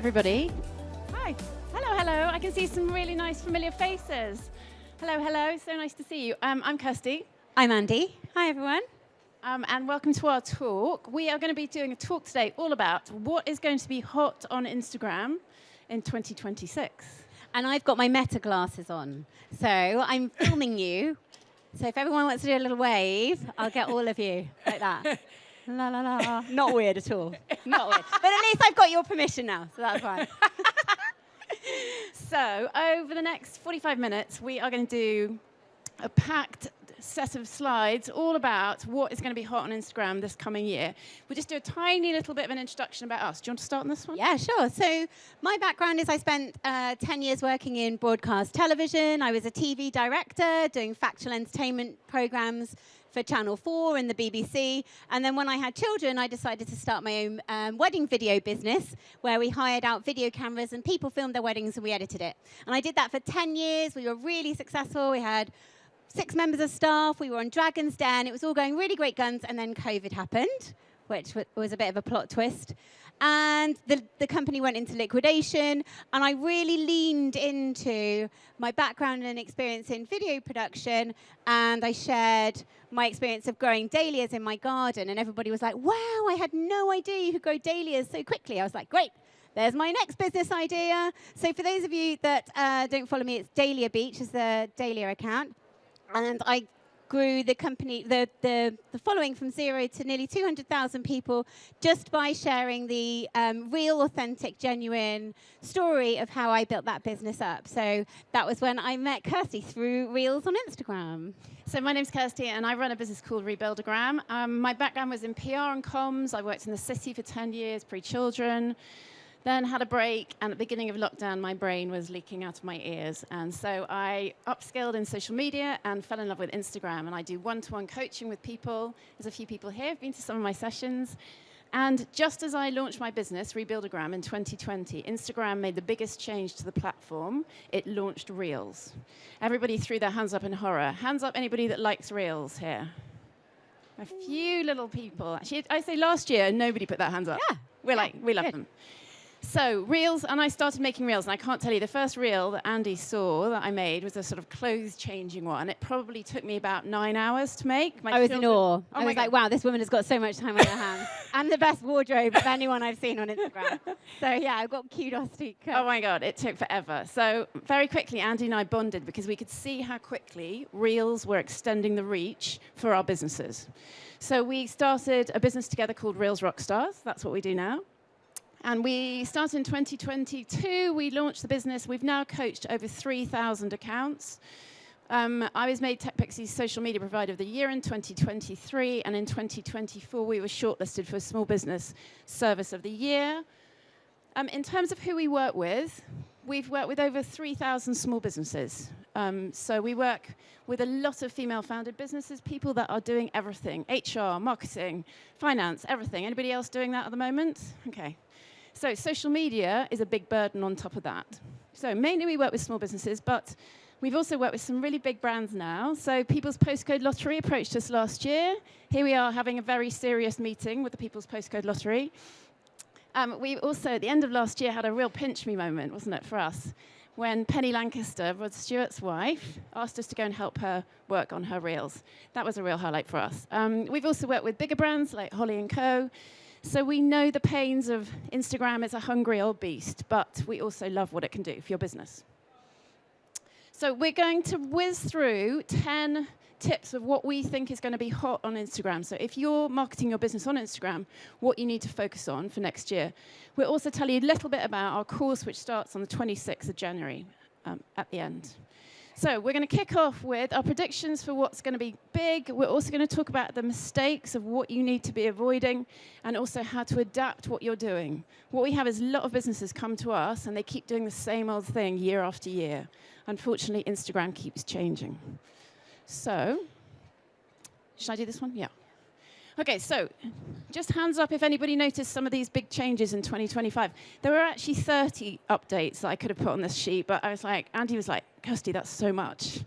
everybody. Hi. Hello, hello. I can see some really nice familiar faces. Hello, hello. So nice to see you. I'm Kirsty. I'm Andie. Hi, everyone. And welcome to our talk. We are going to be doing a talk today all about what is going to be hot on Instagram in 2026. And I've got my Meta glasses on. So I'm filming you. So if everyone wants to do a little wave, I'll get all of you like that. La, la, la. Not weird at all. Not weird. But at least I've got your permission now, so that's fine. So over the next 45 minutes, we are going to do a packed set of slides all about what is going to be hot on Instagram this coming year. We'll just do a tiny little bit of an introduction about us. Do you want to start on this one? Yeah, sure. So my background is I spent 10 years working in broadcast television. I was a TV director doing factual entertainment programs for Channel 4 and the BBC. And then when I had children, I decided to start my own wedding video business where we hired out video cameras and people filmed their weddings and we edited it. And I did that for 10 years. We were really successful. We had 6 members of staff. We were on Dragon's Den. It was all going really great guns. And then COVID happened, which was a bit of a plot twist. And the company went into liquidation. And I really leaned into my background and experience in video production. And I shared my experience of growing dahlias in my garden. And everybody was like, wow, I had no idea you could grow dahlias so quickly. I was like, great. There's my next business idea. So for those of you that don't follow me, it's Dahlia Beach is the Dahlia account. And I grew the company, the following from 0 to nearly 200,000 people just by sharing the real, authentic, genuine story of how I built that business up. So that was when I met Kirsty through Reels on Instagram. So my name's Kirsty, and I run a business called Rebuildagram. My background was in PR and comms. I worked in the city for 10 years, pre-children. Then had a break, and at the beginning of lockdown, my brain was leaking out of my ears. And so I upskilled in social media and fell in love with Instagram. And I do one-to-one coaching with people. There's a few people here who've been to some of my sessions. And just as I launched my business, Rebuildagram, in 2020, Instagram made the biggest change to the platform. It launched Reels. Everybody threw their hands up in horror. Hands up, anybody that likes Reels here? A few little people. Actually, I say last year, nobody put their hands up. Yeah. We love them. So Reels, and I started making Reels, and I can't tell you, the first Reel that Andie saw that I made was a sort of clothes-changing one. It probably took me about 9 hours to make. I was in awe. I was like, wow, this woman has got so much time on her hands. And the best wardrobe of anyone I've seen on Instagram. So yeah, I've got kudos to Kirsty. Oh my God, it took forever. So very quickly, Andie and I bonded because we could see how quickly Reels were extending the reach for our businesses. So we started a business together called Reels Rockstars. That's what we do now. And we started in 2022. We launched the business. We've now coached over 3,000 accounts. I was made TechPixie's social media provider of the year in 2023. And in 2024, we were shortlisted for Small Business Service of the Year. In terms of who we work with, we've worked with over 3,000 small businesses. So we work with a lot of female-founded businesses, people that are doing everything, HR, marketing, finance, everything. Anybody else doing that at the moment? Okay. So social media is a big burden on top of that. So mainly we work with small businesses, but we've also worked with some really big brands now. So People's Postcode Lottery approached us last year. Here we are having a very serious meeting with the People's Postcode Lottery. We also, at the end of last year, had a real pinch me moment, wasn't it, for us, when Penny Lancaster, Rod Stewart's wife, asked us to go and help her work on her Reels. That was a real highlight for us. We've also worked with bigger brands like Holly & Co. So we know the pains of Instagram. It's a hungry old beast, but we also love what it can do for your business. So we're going to whiz through 10 tips of what we think is going to be hot on Instagram. So if you're marketing your business on Instagram, what you need to focus on for next year. We'll also tell you a little bit about our course, which starts on the 26th of January at the end. So we're going to kick off with our predictions for what's going to be big. We're also going to talk about the mistakes of what you need to be avoiding and also how to adapt what you're doing. What we have is a lot of businesses come to us and they keep doing the same old thing year after year. Unfortunately, Instagram keeps changing. So, should I do this one? Yeah. Okay, so just hands up if anybody noticed some of these big changes in 2025. There were actually 30 updates that I could have put on this sheet, but I was like, Andie was like, Kirsty, that's so much.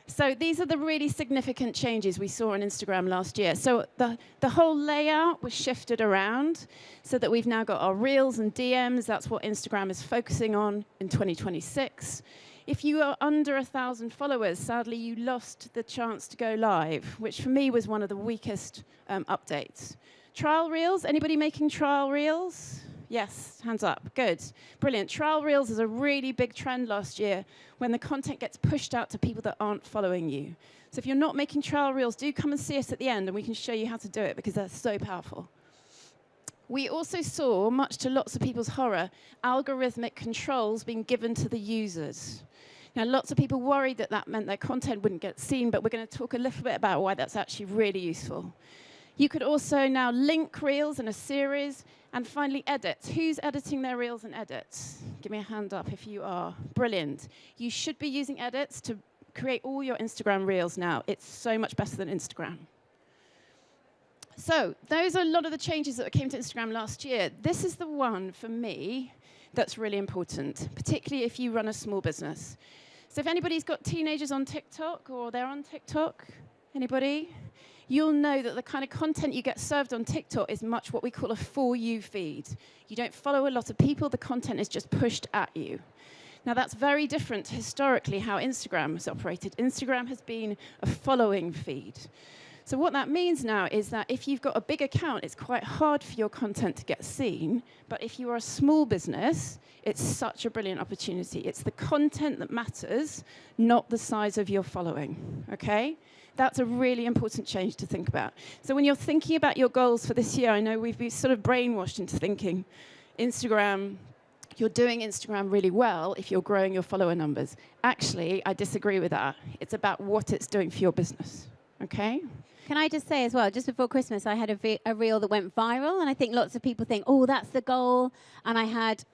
So these are the really significant changes we saw on Instagram last year. So the whole layout was shifted around so that we've now got our Reels and DMs. That's what Instagram is focusing on in 2026. If you are under 1,000 followers, sadly, you lost the chance to go live, which for me was one of the weakest updates. Trial Reels, anybody making trial Reels? Yes, hands up, good, brilliant. Trial Reels is a really big trend last year when the content gets pushed out to people that aren't following you. So if you're not making trial Reels, do come and see us at the end and we can show you how to do it because they're so powerful. We also saw, much to lots of people's horror, algorithmic controls being given to the users. Now, lots of people worried that that meant their content wouldn't get seen, but we're going to talk a little bit about why that's actually really useful. You could also now link Reels in a series, and finally edits. Who's editing their Reels and edits? Give me a hand up if you are. Brilliant. You should be using edits to create all your Instagram Reels now. It's so much better than Instagram. So those are a lot of the changes that came to Instagram last year. This is the one, for me, that's really important, particularly if you run a small business. So if anybody's got teenagers on TikTok or they're on TikTok, anybody? You'll know that the kind of content you get served on TikTok is much what we call a for you feed. You don't follow a lot of people, the content is just pushed at you. Now that's very different to historically how Instagram has operated. Instagram has been a following feed. So what that means now is that if you've got a big account, it's quite hard for your content to get seen. But if you are a small business, it's such a brilliant opportunity. It's the content that matters, not the size of your following, okay? That's a really important change to think about. So when you're thinking about your goals for this year, I know we've been sort of brainwashed into thinking Instagram, you're doing Instagram really well if you're growing your follower numbers. Actually, I disagree with that. It's about what it's doing for your business, okay? Can I just say as well, just before Christmas, I had a reel that went viral, and I think lots of people think, oh, that's the goal. And I had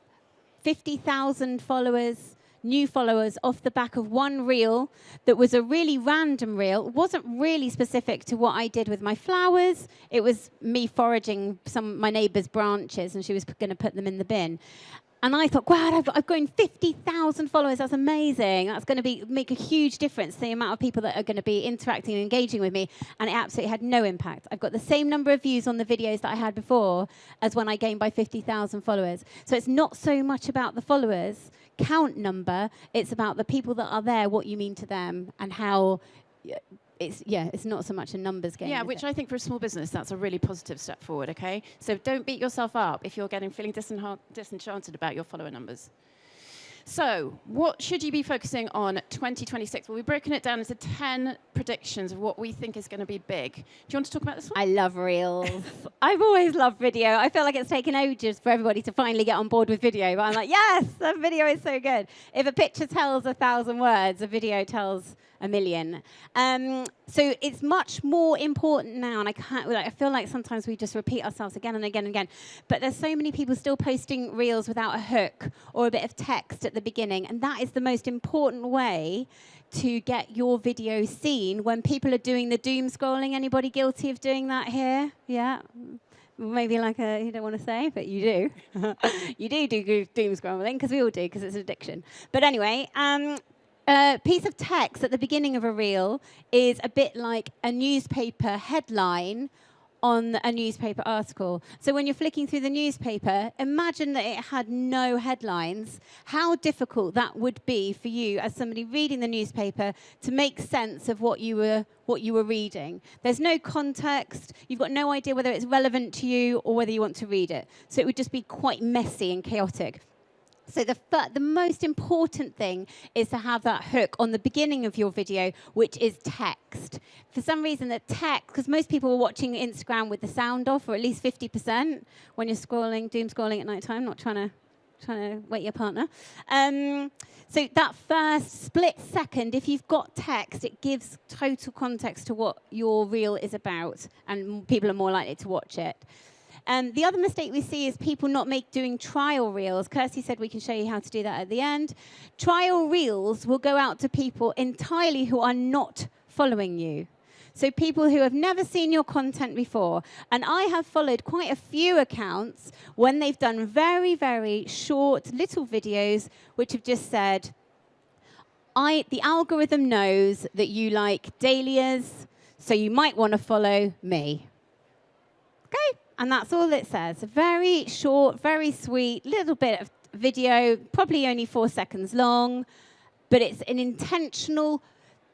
50,000 followers, new followers, off the back of one reel that was a really random reel. It wasn't really specific to what I did with my flowers. It was me foraging some of my neighbour's branches, and she was going to put them in the bin. And I thought, wow, I've grown 50,000 followers. That's amazing. That's going to make a huge difference to the amount of people that are going to be interacting and engaging with me. And it absolutely had no impact. I've got the same number of views on the videos that I had before as when I gained by 50,000 followers. So it's not so much about the followers count number. It's about the people that are there, what you mean to them, and how... It's not so much a numbers game. Yeah, which I think for a small business, that's a really positive step forward, okay? So don't beat yourself up if you're feeling disenchanted about your follower numbers. So what should you be focusing on 2026? Well, we've broken it down into 10 predictions of what we think is going to be big. Do you want to talk about this one? I love Reels. I've always loved video. I feel like it's taken ages for everybody to finally get on board with video. But I'm like, yes, that video is so good. If a picture tells 1,000 words, a video tells 1,000,000. So it's much more important now, and I feel like sometimes we just repeat ourselves again and again and again. But there's so many people still posting Reels without a hook or a bit of text at the beginning, and that is the most important way to get your video seen when people are doing the doom scrolling. Anybody guilty of doing that here? Yeah. Maybe you don't want to say, but you do. You do doom scrolling, because we all do, because it's an addiction. But anyway, a piece of text at the beginning of a reel is a bit like a newspaper headline on a newspaper article. So when you're flicking through the newspaper, imagine that it had no headlines. How difficult that would be for you as somebody reading the newspaper to make sense of what you were reading. There's no context. You've got no idea whether it's relevant to you or whether you want to read it. So it would just be quite messy and chaotic. So the most important thing is to have that hook on the beginning of your video, which is text. For some reason, the text, because most people are watching Instagram with the sound off, or at least 50% when you're scrolling, doom scrolling at night time, not trying to wake your partner. So that first split second, if you've got text, it gives total context to what your reel is about, and people are more likely to watch it. The other mistake we see is people not doing trial reels. Kirsty said we can show you how to do that at the end. Trial reels will go out to people entirely who are not following you. So people who have never seen your content before. And I have followed quite a few accounts when they've done very, very short little videos which have just said, the algorithm knows that you like dahlias, so you might want to follow me. Okay, and that's all it says. Very short, very sweet, little bit of video, probably only 4 seconds long, but it's an intentional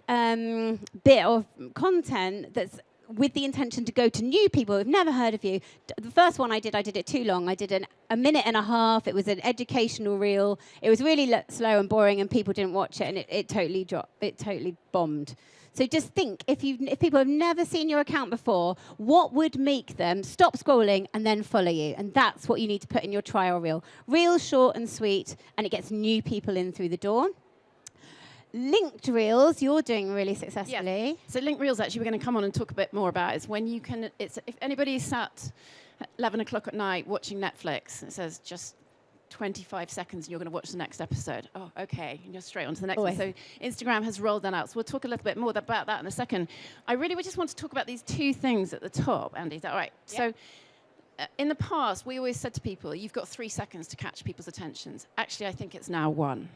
bit of content that's with the intention to go to new people who've never heard of you. The first one I did it too long. I did a minute and a half. It was an educational reel. It was really slow and boring, and people didn't watch it, and it totally dropped. It totally bombed. So just think, if people have never seen your account before, what would make them stop scrolling and then follow you? And that's what you need to put in your trial reel. Real, short and sweet, and it gets new people in through the door. Linked reels, you're doing really successfully. Yeah. So linked reels, actually, we're going to come on and talk a bit more about is when you can. If anybody's sat at 11 o'clock at night watching Netflix, it says just 25 seconds and you're going to watch the next episode. Oh, okay. And you're straight on to the next one. So Instagram has rolled that out. So we'll talk a little bit more about that in a second. I really just want to talk about these two things at the top, Andie. Is that all right? Yeah. So in the past, we always said to people, you've got 3 seconds to catch people's attentions. Actually, I think it's now 1.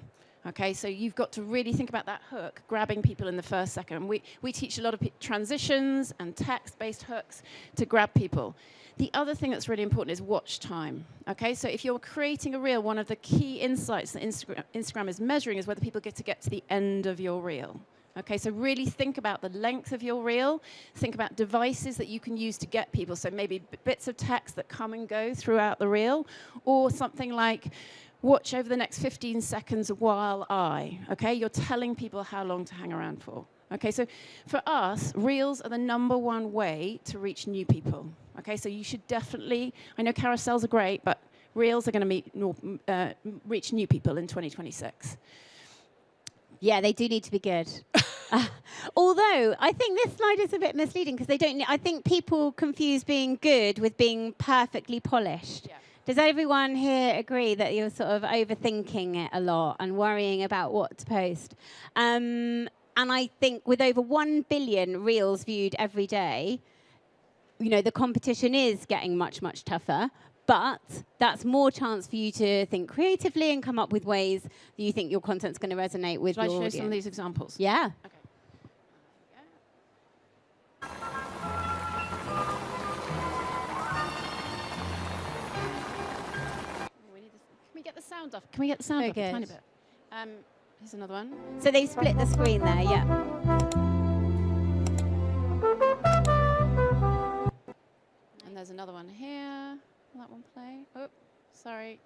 Okay, so you've got to really think about that hook, grabbing people in the first second. We teach a lot of transitions and text-based hooks to grab people. The other thing that's really important is watch time. Okay, so if you're creating a reel, one of the key insights that Instagram is measuring is whether people get to the end of your reel. Okay, so really think about the length of your reel. Think about devices that you can use to get people. So maybe bits of text that come and go throughout the reel, or something like, watch over the next 15 seconds while okay? You're telling people how long to hang around for. Okay, so for us, reels are the #1 way to reach new people. Okay, so you should definitely, I know carousels are great, but reels are going to reach new people in 2026. Yeah, they do need to be good. Although, I think this slide is a bit misleading because I think people confuse being good with being perfectly polished. Yeah. Does everyone here agree that you're sort of overthinking it a lot and worrying about what to post? And I think with over 1 billion reels viewed every day, the competition is getting much, much tougher. But that's more chance for you to think creatively and come up with ways that you think your content's going to resonate with your audience. Shall I show some of these examples? Yeah. Okay. Can we get the sound off? Can we get the sound off a tiny bit? Here's another one. So they've split the screen there, yeah. And there's another one here. Will that one play? Oh, sorry.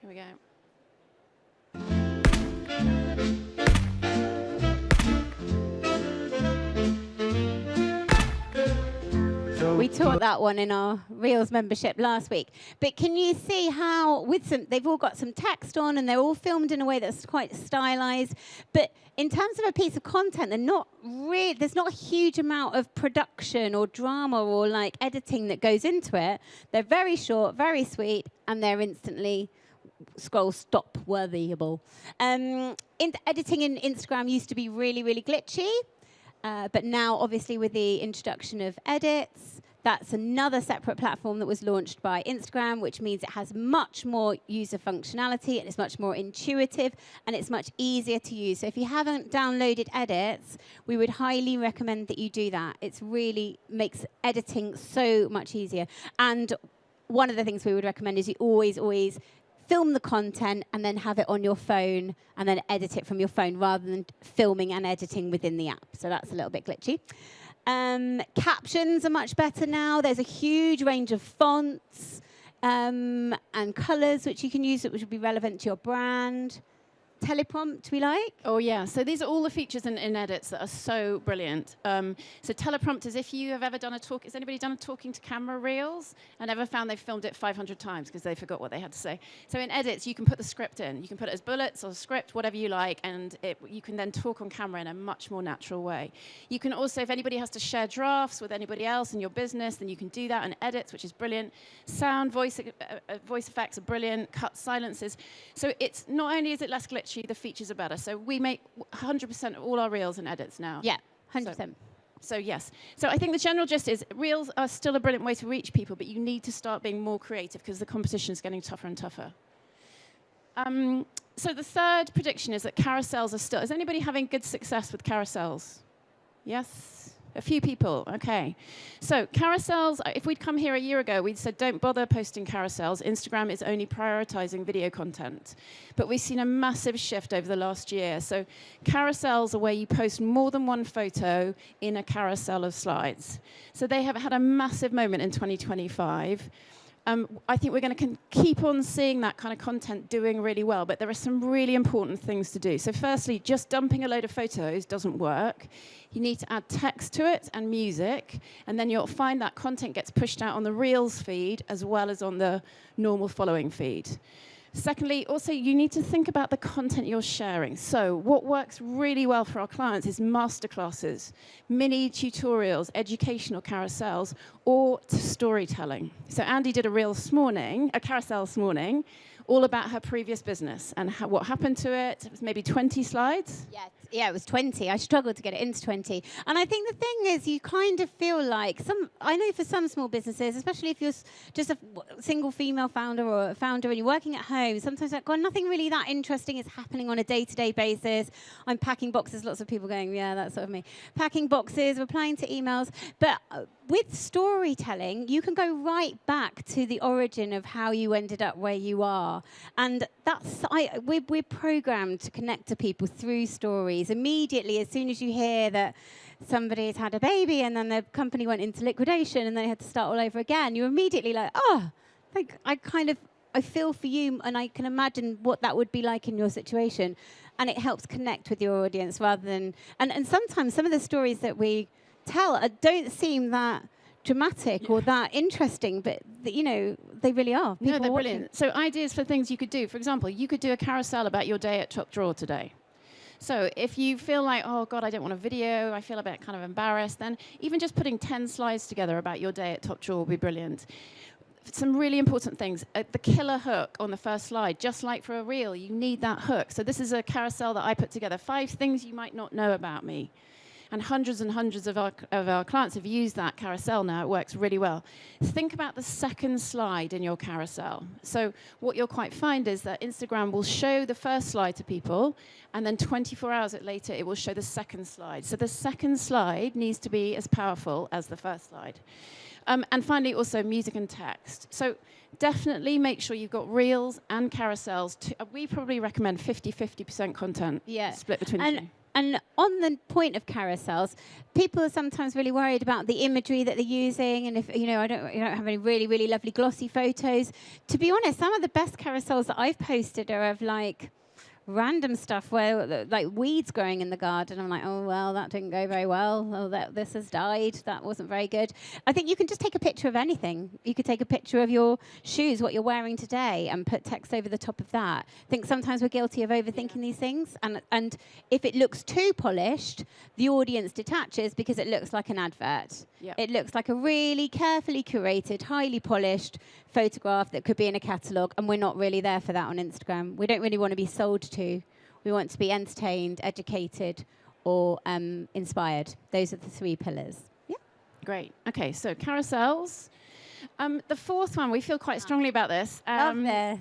Here we go. We taught that one in our Reels membership last week. But can you see how they've all got some text on and they're all filmed in a way that's quite stylized. But in terms of a piece of content, there's not a huge amount of production or drama or like editing that goes into it. They're very short, very sweet, and they're instantly scroll stop worthyable. Editing in Instagram used to be really, really glitchy. But now, obviously, with the introduction of edits, that's another separate platform that was launched by Instagram, which means it has much more user functionality, and it's much more intuitive, and it's much easier to use. So if you haven't downloaded edits, we would highly recommend that you do that. It really makes editing so much easier. And one of the things we would recommend is you always film the content and then have it on your phone and then edit it from your phone rather than filming and editing within the app. So that's a little bit glitchy. Captions are much better now. There's a huge range of fonts and colors which you can use which will be relevant to your brand. Teleprompt we like? Oh, yeah. So these are all the features in edits that are so brilliant. So teleprompt is if you have ever done has anybody done a talking to camera reels and ever found they've filmed it 500 times because they forgot what they had to say? So in edits, you can put the script in. You can put it as bullets or script, whatever you like, and you can then talk on camera in a much more natural way. You can also, if anybody has to share drafts with anybody else in your business, then you can do that in edits, which is brilliant. Sound, voice effects are brilliant, cut silences. So it's not only is it less glitchy, the features are better. So we make 100% of all our reels in edits now. Yeah, 100%. So yes. So I think the general gist is reels are still a brilliant way to reach people, but you need to start being more creative because the competition is getting tougher and tougher. So the third prediction is that carousels are still... Is anybody having good success with carousels? Yes? A few people, okay. So carousels, if we'd come here a year ago, we'd said, don't bother posting carousels. Instagram is only prioritizing video content. But we've seen a massive shift over the last year. So carousels are where you post more than one photo in a carousel of slides. So they have had a massive moment in 2025. I think we're going to keep on seeing that kind of content doing really well, but there are some really important things to do. So firstly, just dumping a load of photos doesn't work. You need to add text to it and music, and then you'll find that content gets pushed out on the Reels feed as well as on the normal following feed. Secondly, also, you need to think about the content you're sharing. So what works really well for our clients is masterclasses, mini tutorials, educational carousels, or storytelling. So Andie did a carousel this morning, all about her previous business and what happened to it. It was maybe 20 slides. Yeah, it was 20. I struggled to get it into 20. And I think the thing is, you kind of feel like I know for some small businesses, especially if you're just a single female founder or a founder and you're working at home, sometimes like, God, nothing really that interesting is happening on a day-to-day basis. I'm packing boxes. Lots of people going, yeah, that's sort of me. Packing boxes, replying to emails. But with storytelling, you can go right back to the origin of how you ended up where you are. And we're programmed to connect to people through stories. Immediately, as soon as you hear that somebody's had a baby and then the company went into liquidation and they had to start all over again, you're immediately like, oh, like I feel for you and I can imagine what that would be like in your situation. And it helps connect with your audience rather than... And sometimes some of the stories that we tell don't seem that dramatic or that interesting, but they really are. No, they're brilliant. So ideas for things you could do. For example, you could do a carousel about your day at Top Drawer today. So if you feel like, oh, God, I don't want a video, I feel a bit kind of embarrassed, then even just putting 10 slides together about your day at Top Drawer will be brilliant. Some really important things. The killer hook on the first slide, just like for a reel, you need that hook. So this is a carousel that I put together. 5 things you might not know about me. And hundreds of our clients have used that carousel now. It works really well. Think about the second slide in your carousel. So what you'll quite find is that Instagram will show the first slide to people, and then 24 hours later, it will show the second slide. So the second slide needs to be as powerful as the first slide. And finally, also music and text. So definitely make sure you've got reels and carousels. We probably recommend 50% content split between the two. And on the point of carousels, people are sometimes really worried about the imagery that they're using, and if I don't have any really, really lovely glossy photos. To be honest, some of the best carousels that I've posted are of like random stuff where like weeds growing in the garden. I'm like, oh well, that didn't go very well. Oh, this has died. That wasn't very good. I think you can just take a picture of anything. You could take a picture of your shoes, what you're wearing today, and put text over the top of that. I think sometimes we're guilty of overthinking these things, and if it looks too polished, the audience detaches because it looks like an advert. Yep. It looks like a really carefully curated, highly polished photograph that could be in a catalogue, and we're not really there for that on Instagram. We don't really want to be sold to. We want to be entertained, educated, or inspired. Those are the 3 pillars. Yeah. Great. Okay, so carousels. The fourth one, we feel quite strongly about this,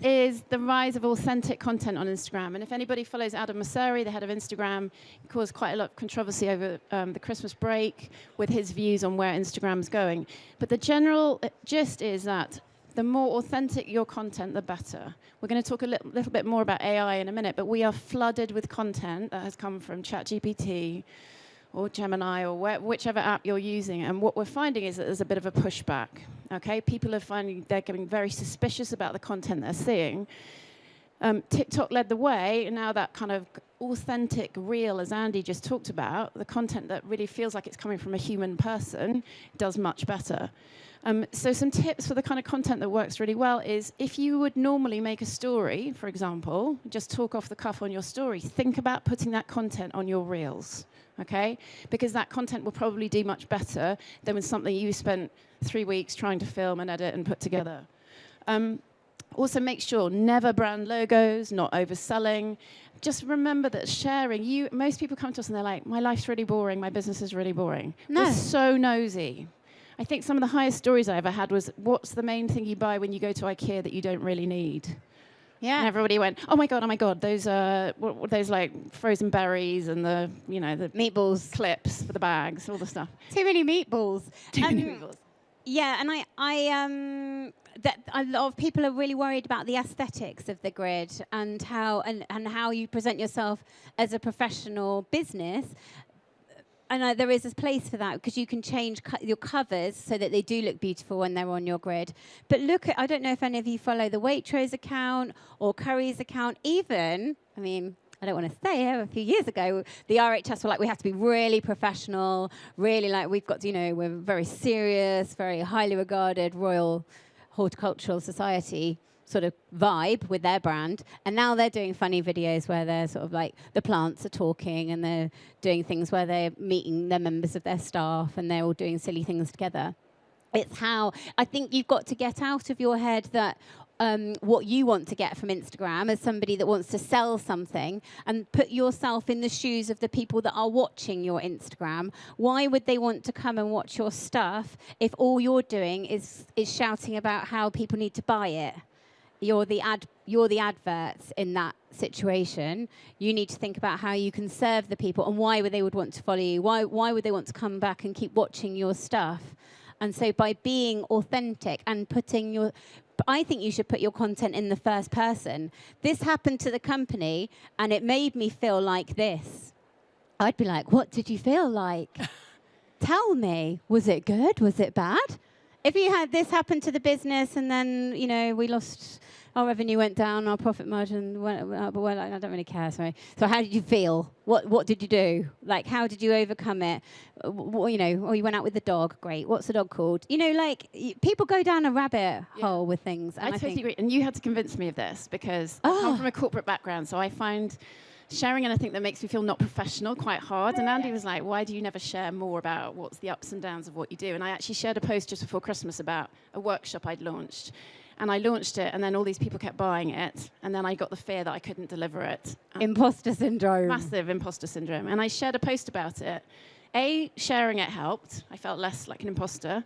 is the rise of authentic content on Instagram. And if anybody follows Adam Mosseri, the head of Instagram, he caused quite a lot of controversy over the Christmas break with his views on where Instagram's going. But the general gist is that the more authentic your content, the better. We're going to talk a little bit more about AI in a minute, but we are flooded with content that has come from ChatGPT or Gemini or whichever app you're using. And what we're finding is that there's a bit of a pushback. Okay, people are finding they're getting very suspicious about the content they're seeing. TikTok led the way, and now that kind of authentic, real, as Andie just talked about, the content that really feels like it's coming from a human person does much better. So some tips for the kind of content that works really well is if you would normally make a story, for example, just talk off the cuff on your story, think about putting that content on your reels, okay? Because that content will probably do much better than with something you spent 3 weeks trying to film and edit and put together. Also make sure, never brand logos, not overselling. Just remember that sharing, most people come to us and they're like, my life's really boring, my business is really boring. No. We're so nosy. I think some of the highest stories I ever had was, what's the main thing you buy when you go to IKEA that you don't really need? Yeah. And everybody went, oh my God, those those like frozen berries and the, you know, the Meatballs. clips for the bags, all the stuff. Too many meatballs. Too many meatballs. Yeah, and that a lot of people are really worried about the aesthetics of the grid and how you present yourself as a professional business. And there is a place for that because you can change your covers so that they do look beautiful when they're on your grid. But look at, I don't know if any of you follow the Waitrose account or Curry's account. Even, I mean, I don't want to say it, a few years ago, the RHS were like, we have to be really professional, really like we've got to, you know, we're very serious, very highly regarded Royal Horticultural Society sort of vibe with their brand. And now they're doing funny videos where they're sort of like the plants are talking and they're doing things where they're meeting the members of their staff and they're all doing silly things together. It's how I think you've got to get out of your head that what you want to get from Instagram as somebody that wants to sell something and put yourself in the shoes of the people that are watching your Instagram. Why would they want to come and watch your stuff if all you're doing is shouting about how people need to buy it? You're the adverts in that situation. You need to think about how you can serve the people and why would they would want to follow you. Why would they want to come back and keep watching your stuff? And so by being authentic and I think you should put your content in the first person. This happened to the company and it made me feel like this. I'd be like, what did you feel like? Tell me, was it good? Was it bad? If you had this happen to the business and then, you know, we lost, our revenue went down, our profit margin went up, well, I don't really care, sorry. So how did you feel? What did you do? Like, how did you overcome it? You know, or you went out with the dog, great. What's the dog called? You know, like, people go down a rabbit hole with things. And I totally agree. And you had to convince me of this because I come from a corporate background, so I find sharing anything that makes me feel not professional quite hard. And Andie was like, why do you never share more about what's the ups and downs of what you do? And I actually shared a post just before Christmas about a workshop I'd launched. And I launched it, and then all these people kept buying it. And then I got the fear that I couldn't deliver it. Imposter syndrome. Massive imposter syndrome. And I shared a post about it. A, sharing it helped. I felt less like an imposter.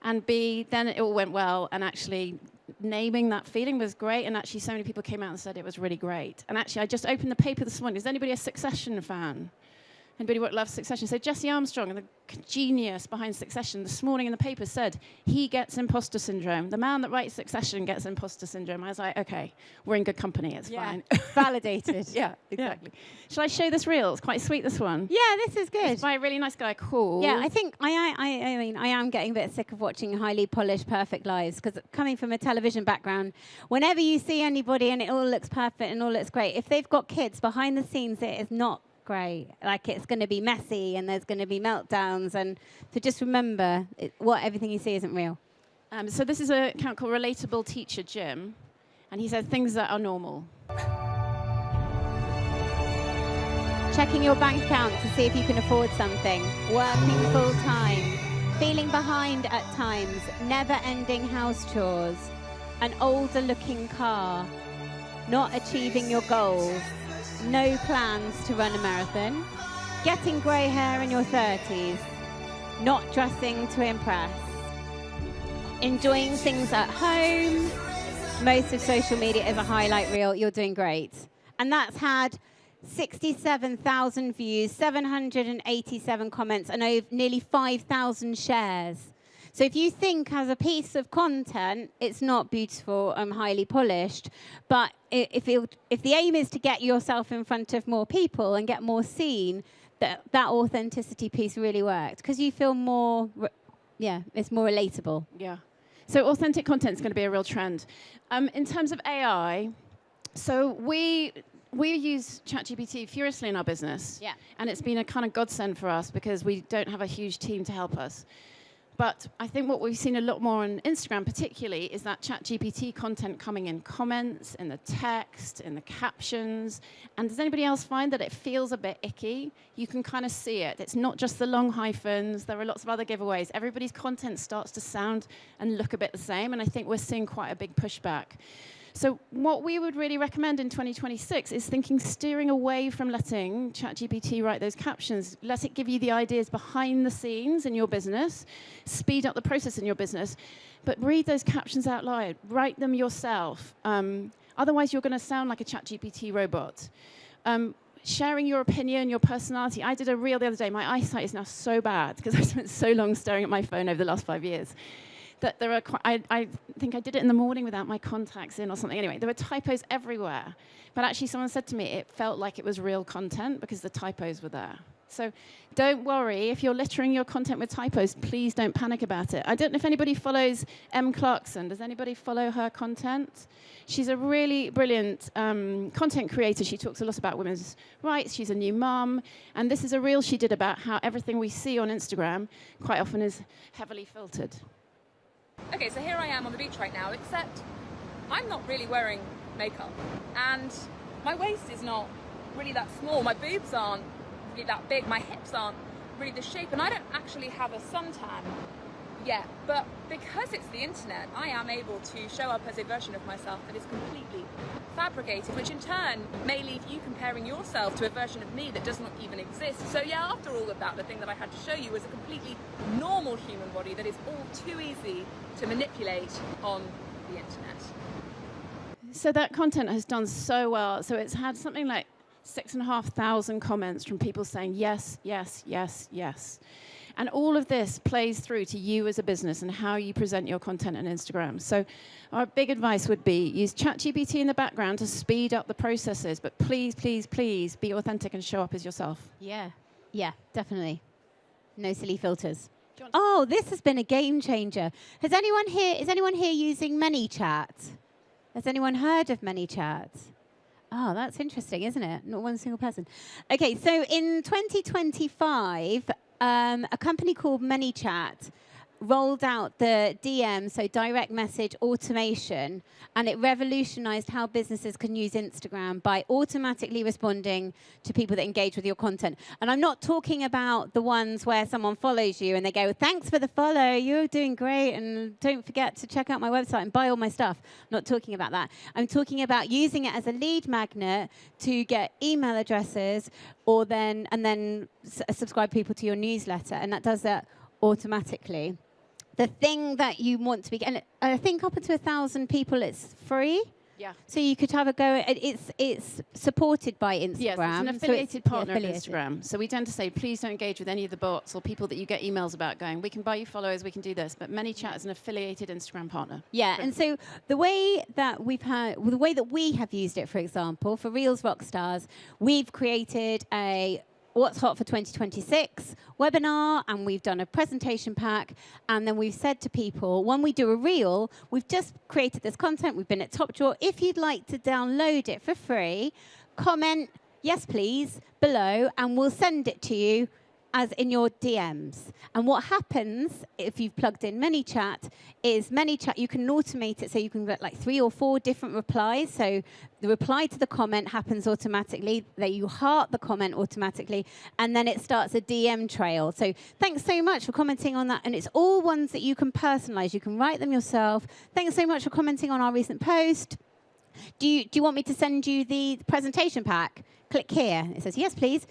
And B, then it all went well, and actually naming that feeling was great, and actually so many people came out and said it was really great. And actually, I just opened the paper this morning. Is anybody a Succession fan? Anybody loves Succession? So Jesse Armstrong, the genius behind Succession, this morning in the paper said he gets imposter syndrome. The man that writes Succession gets imposter syndrome. I was like, okay, we're in good company. It's fine. Validated. Yeah, exactly. Yeah. Shall I show this reel? It's quite sweet, this one. Yeah, this is good. It's by a really nice guy called... Yeah, I think I mean, I am getting a bit sick of watching highly polished, perfect lives because coming from a television background, whenever you see anybody and it all looks perfect and all looks great, if they've got kids behind the scenes, it is not great. Like, it's going to be messy and there's going to be meltdowns. And so just remember, everything you see isn't real. So this is an account called Relatable Teacher Jim. And he said things that are normal. Checking your bank account to see if you can afford something. Working full time. Feeling behind at times. Never-ending house chores. An older-looking car. Not achieving your goals. No plans to run a marathon. Getting grey hair in your 30s. Not dressing to impress. Enjoying things at home. Most of social media is a highlight reel. You're doing great. And that's had 67,000 views, 787 comments, and nearly 5,000 shares. So if you think as a piece of content, it's not beautiful and highly polished, but if the aim is to get yourself in front of more people and get more seen, that authenticity piece really worked because you feel more, it's more relatable. Yeah. So authentic content is going to be a real trend. In terms of AI, so we use ChatGPT furiously in our business. Yeah. And it's been a kind of godsend for us because we don't have a huge team to help us. But I think what we've seen a lot more on Instagram particularly is that ChatGPT content coming in comments, in the text, in the captions. And does anybody else find that it feels a bit icky? You can kind of see it. It's not just the long hyphens. There are lots of other giveaways. Everybody's content starts to sound and look a bit the same. And I think we're seeing quite a big pushback. So what we would really recommend in 2026 is steering away from letting ChatGPT write those captions. Let it give you the ideas behind the scenes in your business, speed up the process in your business, but read those captions out loud, write them yourself. Otherwise, you're going to sound like a ChatGPT robot. Sharing your opinion, your personality. I did a reel the other day. My eyesight is now so bad because I spent so long staring at my phone over the last 5 years that there are, I think I did it in the morning without my contacts in or something. Anyway, there were typos everywhere. But actually someone said to me it felt like it was real content because the typos were there. So don't worry, if you're littering your content with typos, please don't panic about it. I don't know if anybody follows Em Clarkson. Does anybody follow her content? She's a really brilliant content creator. She talks a lot about women's rights. She's a new mum. And this is a reel she did about how everything we see on Instagram quite often is heavily filtered. Okay, so here I am on the beach right now, except I'm not really wearing makeup. And my waist is not really that small. My boobs aren't really that big. My hips aren't really the shape. And I don't actually have a suntan yet. But because it's the internet, I am able to show up as a version of myself that is completely fabricated, which in turn may leave you comparing yourself to a version of me that does not even exist. So yeah, after all of that, the thing that I had to show you was a completely normal human body that is all too easy to manipulate on the internet. So that content has done so well. So it's had something like 6,500 comments from people saying yes, yes, yes, yes. And all of this plays through to you as a business and how you present your content on Instagram. So our big advice would be use ChatGPT in the background to speed up the processes, but please, please, please be authentic and show up as yourself. Yeah, definitely. No silly filters. Oh, this has been a game changer. Is anyone here using ManyChat? Has anyone heard of ManyChat? Oh, that's interesting, isn't it? Not one single person. Okay, so in 2025, a company called ManyChat rolled out the DM, so direct message automation, and it revolutionized how businesses can use Instagram by automatically responding to people that engage with your content. And I'm not talking about the ones where someone follows you and they go, thanks for the follow, you're doing great, and don't forget to check out my website and buy all my stuff. I'm not talking about that. I'm talking about using it as a lead magnet to get email addresses and then subscribe people to your newsletter, and that does that automatically. The thing that you want to be, and I think up to 1,000 people, it's free. Yeah. So you could have a go. It's supported by Instagram. Yes, it's an affiliated partner of Instagram. So we tend to say, please don't engage with any of the bots or people that you get emails about going, we can buy you followers, we can do this. But ManyChat is an affiliated Instagram partner. Yeah, and so the way that we have used it, for example, for Reels Rockstars, we've created a What's Hot for 2026 webinar, and we've done a presentation pack, and then we've said to people, when we do a reel, we've just created this content, we've been at Top Drawer. If you'd like to download it for free, comment, yes please, below, and we'll send it to you as in your DMs. And what happens if you've plugged in ManyChat is ManyChat, you can automate it so you can get like 3 or 4 different replies. So the reply to the comment happens automatically, that you heart the comment automatically, and then it starts a DM trail. So thanks so much for commenting on that. And it's all ones that you can personalize. You can write them yourself. Thanks so much for commenting on our recent post. Do you want me to send you the presentation pack? Click here. It says, yes, please.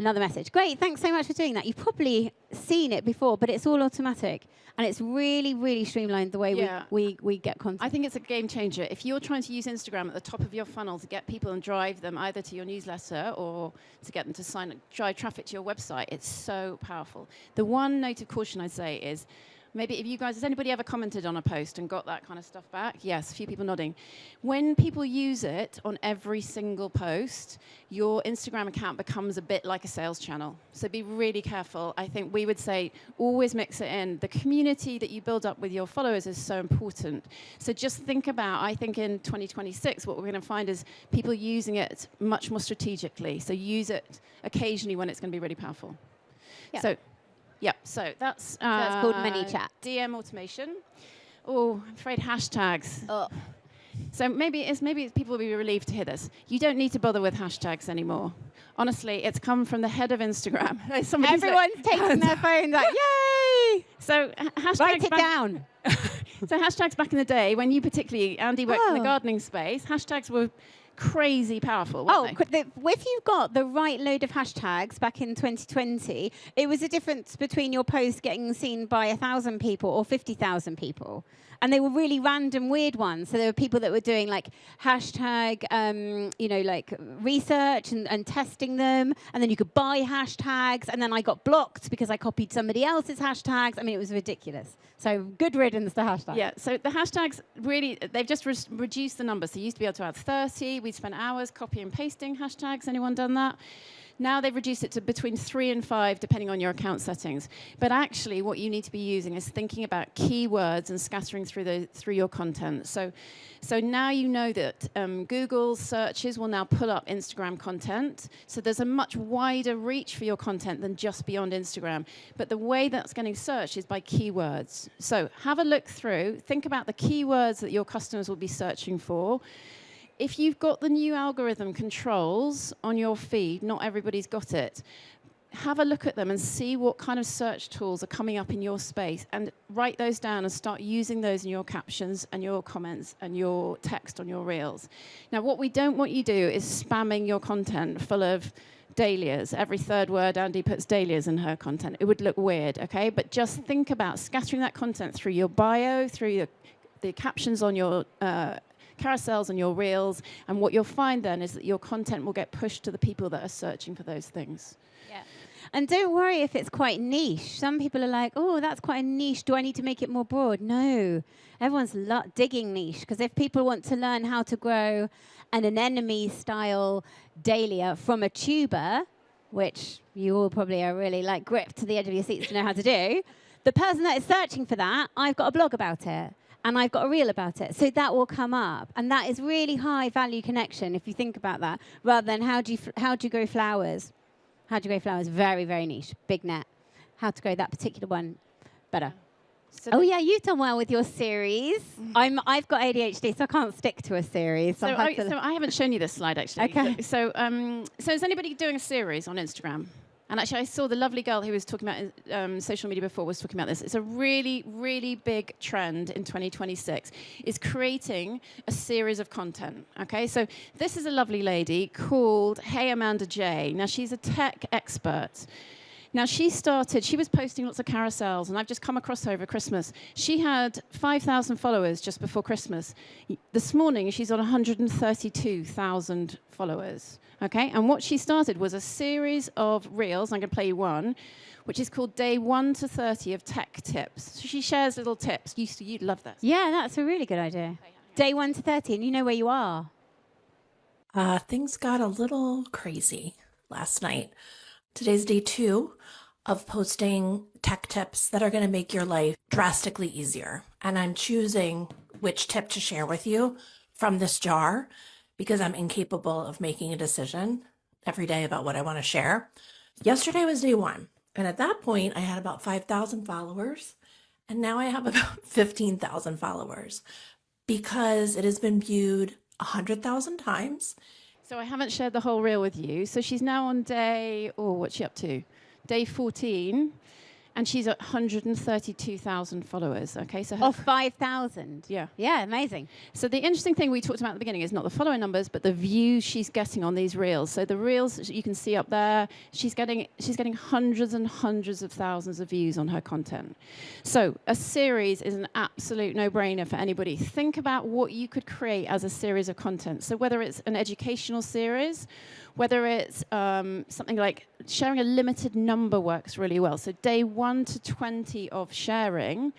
Another message. Great, thanks so much for doing that. You've probably seen it before, but it's all automatic. And it's really, really streamlined the way we get content. I think it's a game changer. If you're trying to use Instagram at the top of your funnel to get people and drive them either to your newsletter or to get them to drive traffic to your website, it's so powerful. The one note of caution I'd say is, maybe if you guys, has anybody ever commented on a post and got that kind of stuff back? Yes, a few people nodding. When people use it on every single post, your Instagram account becomes a bit like a sales channel. So be really careful. I think we would say always mix it in. The community that you build up with your followers is so important. So just think about, I think in 2026, what we're going to find is people using it much more strategically. So use it occasionally when it's going to be really powerful. Yeah. So that's called ManyChat. DM automation. Oh, I'm afraid hashtags. Oh. So maybe people will be relieved to hear this. You don't need to bother with hashtags anymore. Honestly, it's come from the head of Instagram. Everyone's taking their phones like, yay! So hashtags. Write it down. So hashtags back in the day, when you particularly, Andie, worked in the gardening space, hashtags were crazy powerful, weren't they? If you got the right load of hashtags back in 2020, it was a difference between your post getting seen by 1,000 people or 50,000 people. And they were really random, weird ones. So there were people that were doing like hashtag, like research and testing them. And then you could buy hashtags. And then I got blocked because I copied somebody else's hashtags. I mean, it was ridiculous. So good riddance to hashtags. Yeah, so the hashtags really, they've just reduced the numbers. So you used to be able to add 30. We'd spent hours copying and pasting hashtags. Anyone done that? Now they've reduced it to between 3 and 5, depending on your account settings. But actually, what you need to be using is thinking about keywords and scattering through your content. So now you know that Google searches will now pull up Instagram content. So there's a much wider reach for your content than just beyond Instagram. But the way that's getting searched is by keywords. So have a look through. Think about the keywords that your customers will be searching for. If you've got the new algorithm controls on your feed, not everybody's got it. Have a look at them and see what kind of search tools are coming up in your space and write those down and start using those in your captions and your comments and your text on your reels. Now, what we don't want you to do is spamming your content full of dahlias. Every third word, Andie puts dahlias in her content. It would look weird, okay? But just think about scattering that content through your bio, through the captions on your carousels and your reels, and what you'll find then is that your content will get pushed to the people that are searching for those things. Yeah. And don't worry if it's quite niche. Some people are like, oh, that's quite a niche. Do I need to make it more broad? No. Everyone's digging niche, because if people want to learn how to grow an anemone-style dahlia from a tuber, which you all probably are really like gripped to the edge of your seats to know how to do, the person that is searching for that, I've got a blog about it. And I've got a reel about it. So that will come up. And that is really high value connection, if you think about that, rather than how do you grow flowers? How do you grow flowers? Very, very niche. Big net. How to grow that particular one better. So you've done well with your series. I've got ADHD, so I can't stick to a series. So I haven't shown you this slide, actually. Okay. So is anybody doing a series on Instagram? And actually, I saw the lovely girl who was talking about social media before was talking about this. It's a really, really big trend in 2026, is creating a series of content, okay? So this is a lovely lady called Hey Amanda J. Now, she's a tech expert. Now, she was posting lots of carousels, and I've just come across her over Christmas. She had 5,000 followers just before Christmas. This morning, she's on 132,000 followers. Okay, and what she started was a series of reels. I'm going to play you one, which is called Day 1 to 30 of Tech Tips. So she shares little tips. You'd love this. Yeah, that's a really good idea. Day 1 to 30, and you know where you are. Things got a little crazy last night. Today's day 2 of posting tech tips that are going to make your life drastically easier. And I'm choosing which tip to share with you from this jar, because I'm incapable of making a decision every day about what I want to share. Yesterday was day 1. And at that point, I had about 5,000 followers. And now I have about 15,000 followers because it has been viewed 100,000 times. So I haven't shared the whole reel with you. So she's now on what's she up to? Day 14. And she's at 132,000 followers, okay? So Of 5,000? Yeah. Yeah, amazing. So the interesting thing we talked about at the beginning is not the follower numbers, but the views she's getting on these reels. So the reels you can see up there, she's getting hundreds and hundreds of thousands of views on her content. So a series is an absolute no-brainer for anybody. Think about what you could create as a series of content. So whether it's an educational series, whether it's something like sharing a limited number works really well. So day 1 to 20 of sharing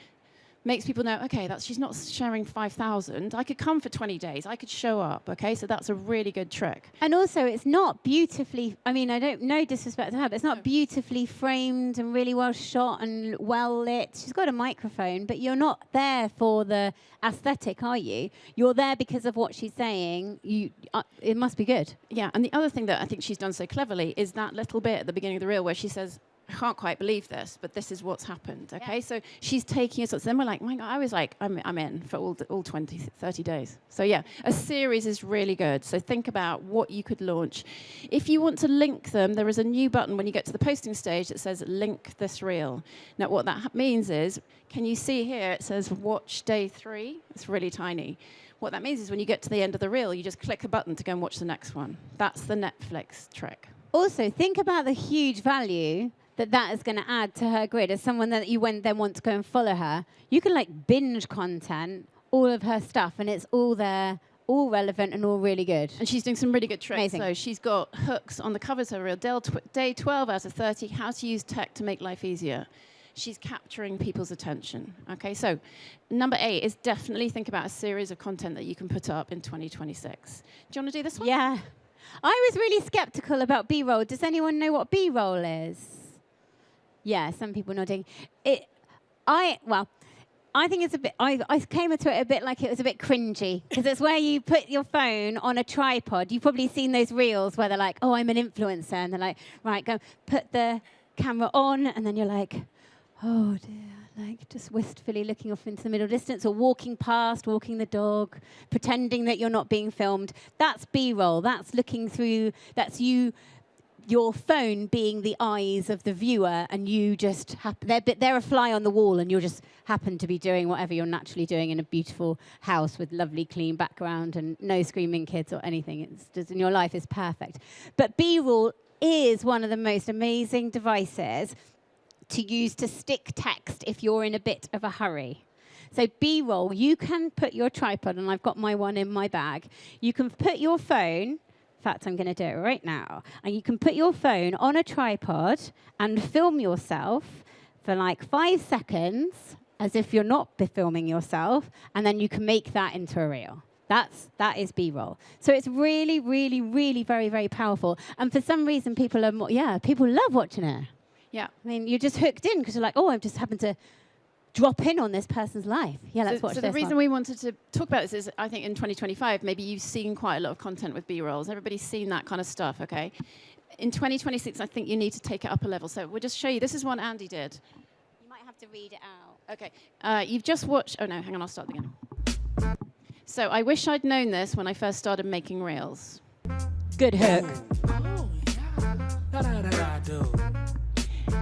makes people know, okay, she's not sharing 5,000. I could come for 20 days. I could show up, okay? So that's a really good trick. And also, it's not beautifully, no disrespect to her, but it's not beautifully framed and really well shot and well lit. She's got a microphone, but you're not there for the aesthetic, are you? You're there because of what she's saying. It must be good. Yeah, and the other thing that I think she's done so cleverly is that little bit at the beginning of the reel where she says, I can't quite believe this, but this is what's happened. Okay, so she's taking us. So then we're like, my God, I was like, I'm in for all 20, 30 days. So yeah, a series is really good. So think about what you could launch. If you want to link them, there is a new button when you get to the posting stage that says link this reel. Now what that means is, can you see here, it says watch day 3. It's really tiny. What that means is when you get to the end of the reel, you just click a button to go and watch the next one. That's the Netflix trick. Also, think about the huge value that is going to add to her grid as someone that you then want to go and follow her. You can like binge content, all of her stuff, and it's all there, all relevant and all really good. And she's doing some really good tricks. Amazing. So she's got hooks on the covers of her reel. Day 12 out of 30, how to use tech to make life easier. She's capturing people's attention. Okay, so number 8 is definitely think about a series of content that you can put up in 2026. Do you want to do this one? Yeah. I was really skeptical about B-roll. Does anyone know what B-roll is? Yeah, some people nodding. I think it's a bit, I came into it a bit like it was a bit cringy, because it's where you put your phone on a tripod. You've probably seen those reels where they're like, oh, I'm an influencer. And they're like, right, go put the camera on. And then you're like, oh, dear, like just wistfully looking off into the middle distance or walking past, walking the dog, pretending that you're not being filmed. That's B-roll. That's looking through, that's you, your phone being the eyes of the viewer, and you just they're a fly on the wall, and you just happen to be doing whatever you're naturally doing in a beautiful house with lovely clean background and no screaming kids or anything. It's just, and your life is perfect. But B-roll is one of the most amazing devices to use to stick text if you're in a bit of a hurry. So B-roll, you can put your tripod, and I've got my one in my bag. You can put your phone. In fact, I'm going to do it right now. And you can put your phone on a tripod and film yourself for like 5 seconds as if you're not filming yourself, and then you can make that into a reel. That is B-roll. So it's really, really, really very, very powerful. And for some reason, people love watching it. Yeah. I mean, you're just hooked in because you're like, oh, I've just happened to drop in on this person's life. Yeah, let's watch this. So the reason we wanted to talk about this is, I think in 2025, maybe you've seen quite a lot of content with B-rolls. Everybody's seen that kind of stuff, okay? In 2026, I think you need to take it up a level. So we'll just show you. This is one Andie did. You might have to read it out. Okay. You've just watched... Oh, no, hang on, I'll start again. So I wish I'd known this when I first started making reels. Good hook.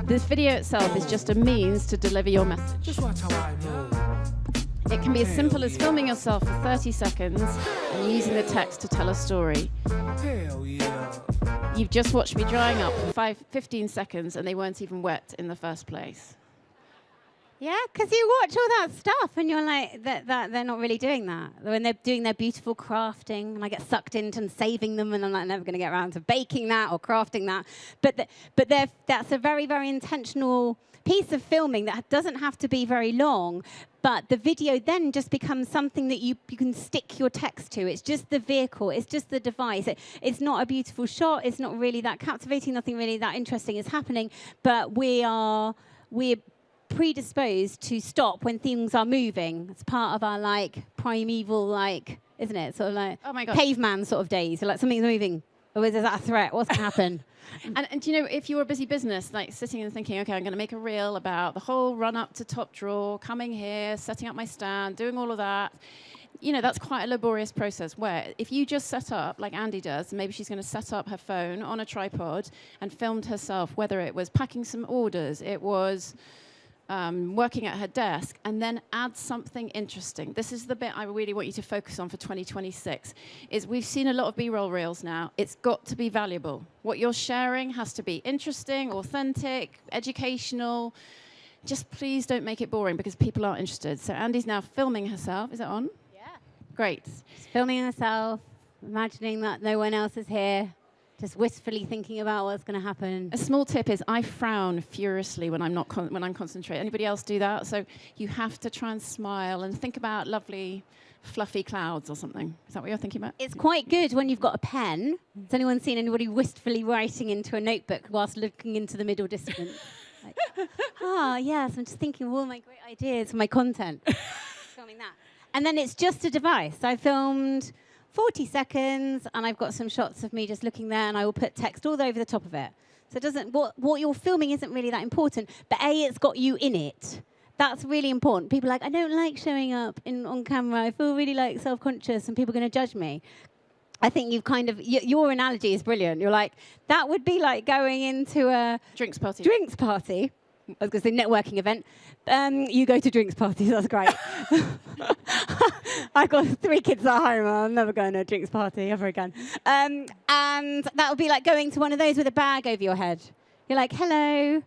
This video itself is just a means to deliver your message. Just watch how I move. It can be as simple as filming yourself for 30 seconds and using the text to tell a story. Hell yeah. You've just watched me drying up for 15 seconds and they weren't even wet in the first place. Yeah, because you watch all that stuff and you're like, that they're not really doing that. When they're doing their beautiful crafting, and I get sucked into and saving them, and I'm like, never going to get around to baking that or crafting that. But that's a very, very intentional piece of filming that doesn't have to be very long, but the video then just becomes something that you can stick your text to. It's just the vehicle. It's just the device. It's not a beautiful shot. It's not really that captivating. Nothing really that interesting is happening, but we're predisposed to stop when things are moving. It's part of our like primeval, like, isn't it? Sort of like caveman sort of days. So like something's moving. Or is that a threat? What's going to happen? And you know, if you're a busy business, like sitting and thinking, okay, I'm going to make a reel about the whole run up to top drawer, coming here, setting up my stand, doing all of that. You know, that's quite a laborious process where if you just set up, like Andie does, maybe she's going to set up her phone on a tripod and filmed herself, whether it was packing some orders, it was working at her desk, and then add something interesting. This is the bit I really want you to focus on for 2026, is we've seen a lot of B-roll reels now. It's got to be valuable. What you're sharing has to be interesting, authentic, educational. Just please don't make it boring because people aren't interested. So Andie's now filming herself. Is it on? Yeah. Great. She's filming herself, imagining that no one else is here. Just wistfully thinking about what's going to happen. A small tip is I frown furiously when I'm concentrating. Anybody else do that? So you have to try and smile and think about lovely, fluffy clouds or something. Is that what you're thinking about? It's quite good when you've got a pen. Has anyone seen anybody wistfully writing into a notebook whilst looking into the middle distance? Like, yes, I'm just thinking of all my great ideas for my content. Filming that. And then it's just a device. I filmed 40 seconds, and I've got some shots of me just looking there, and I will put text all over the top of it. So it doesn't, what you're filming isn't really that important, but A, it's got you in it. That's really important. People are like, I don't like showing up on camera. I feel really like self-conscious and people are going to judge me. I think you've kind of, your analogy is brilliant. You're like, that would be like going into a Drinks party. Drinks party. I was going to say networking event. You go to drinks parties, that's great. I've got 3 kids at home. I'm never going to a drinks party ever again. And that would be like going to one of those with a bag over your head. You're like, hello.